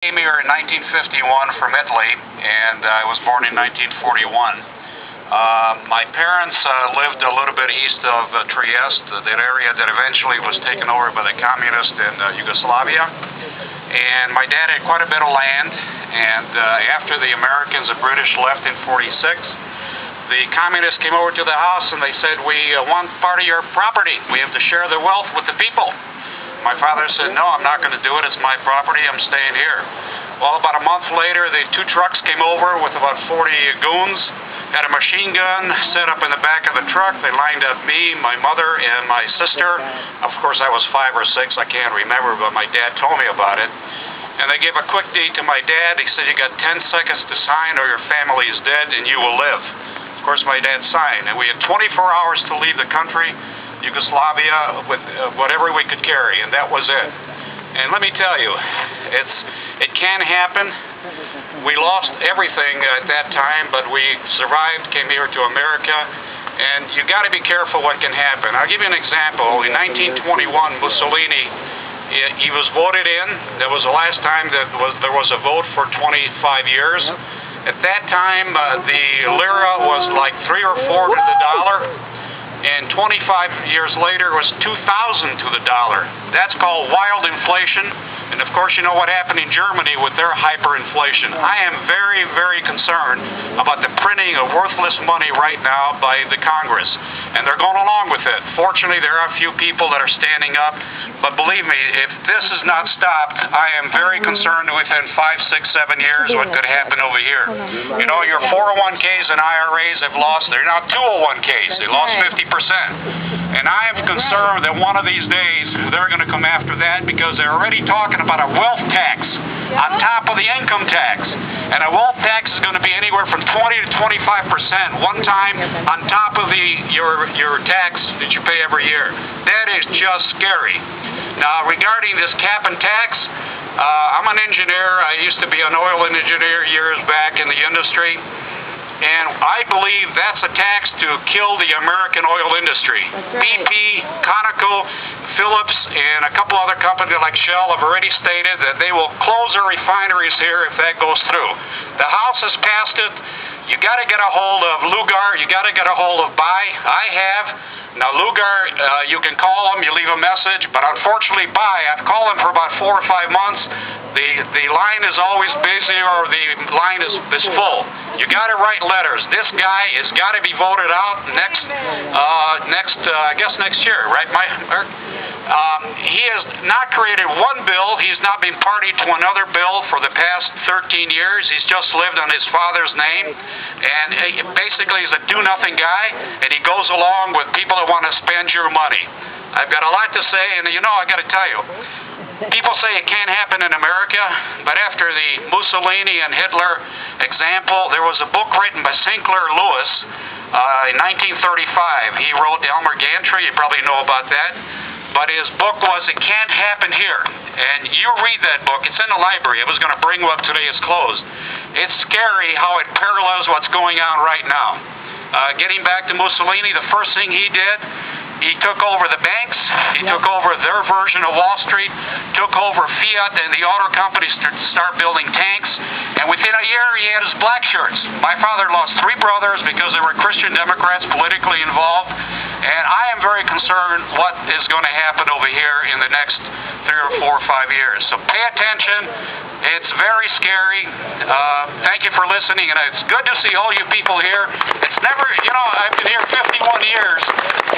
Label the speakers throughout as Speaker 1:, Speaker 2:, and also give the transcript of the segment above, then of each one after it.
Speaker 1: Came here in 1951 from Italy, and I was born in 1941. My parents lived a little bit east of Trieste, that area that eventually was taken over by the communists in Yugoslavia. And my dad had quite a bit of land, and after the Americans and British left in '46, the communists came over to the house and they said, "We want part of your property. We have to share the wealth with the people." My father said, "No, I'm not going to do it. It's my property. I'm staying here." Well, about a month later, the two trucks came over with about 40 goons, had a machine gun set up in the back of the truck. They lined up me, my mother, and my sister. Of course, I was 5 or 6. I can't remember, but my dad told me about it. And they gave a quick deed to my dad. He said, "You got 10 seconds to sign or your family is dead and you will live." Of course, my dad signed, and we had 24 hours to leave the country, Yugoslavia, with whatever we could carry, and that was it. And let me tell you, it can happen. We lost everything at that time, but we survived, came here to America, and you got to be careful what can happen. I'll give you an example. In 1921, Mussolini, he was voted in. That was the last time that there was a vote for 25 years. At that time, the lira was like 3 or 4 to the dollar. And 25 years later, it was 2,000 to the dollar. That's called wild inflation. And of course, you know what happened in Germany with their hyperinflation. I am very, very concerned about the printing of worthless money right now by the Congress. And they're going along with it. Fortunately, there are a few people that are standing up. But believe me, if this is not stopped, I am very concerned within 5, 6, 7 years what could happen over here. You know, your 401ks and IRAs have lost. They're now 201ks. They lost 50%. And I am concerned that one of these days they're going to come after that, because they're already talking about a wealth tax on top of the income tax. And a wealth tax is going to be anywhere from 20 to 25% one time on top of your tax that you pay every year. That is just scary. Now, regarding this cap and tax, I'm an engineer. I used to be an oil engineer years back in the industry. And I believe that's a tax to kill the American oil industry. Right. BP, Conoco, Phillips, and a couple other companies like Shell have already stated that they will close their refineries here if that goes through. The House has passed it. You got to get a hold of Lugar. You got to get a hold of Bai. I have. Now, Lugar, you can call him. You leave a message. But unfortunately, Bai, I've called him for about 4 or 5 months. The line is always busy, or the line is full. You got to write letters. This guy has got to be voted out next year, right? He has not created one bill. He's not been party to another bill for the past 13 years. He's just lived on his father's name, and basically he's a do-nothing guy, and he goes along with people that want to spend your money. I've got a lot to say, and you know, I got to tell you, people say it can't happen in America, but after the Mussolini and Hitler example, there was a book written by Sinclair Lewis in 1935. He wrote Elmer Gantry. You probably know about that. But his book was It Can't Happen Here. And you read that book. It's in the library. I was going to bring you up today. It's closed. It's scary how it parallels what's going on right now. Getting back to Mussolini, the first thing he did, he took over the banks, he took over their version of Wall Street, took over Fiat and the auto companies to start building tanks, and within a year he had his black shirts. My father lost 3 brothers because they were Christian Democrats politically involved, and I am very concerned what is going to happen over here in the next 3 or 4 or 5 years. So pay attention. It's very scary. Thank you for listening, and it's good to see all you people here. It's never, you know, I've been here 51 years,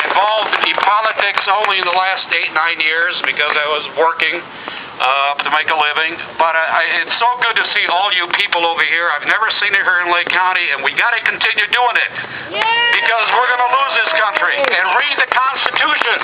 Speaker 1: involved in politics only in the last 8, 9 years because I was working to make a living. But it's so good to see all you people over here. I've never seen it here in Lake County, and we got to continue doing it. Yay! Because we're going to lose this country. And read the Constitution.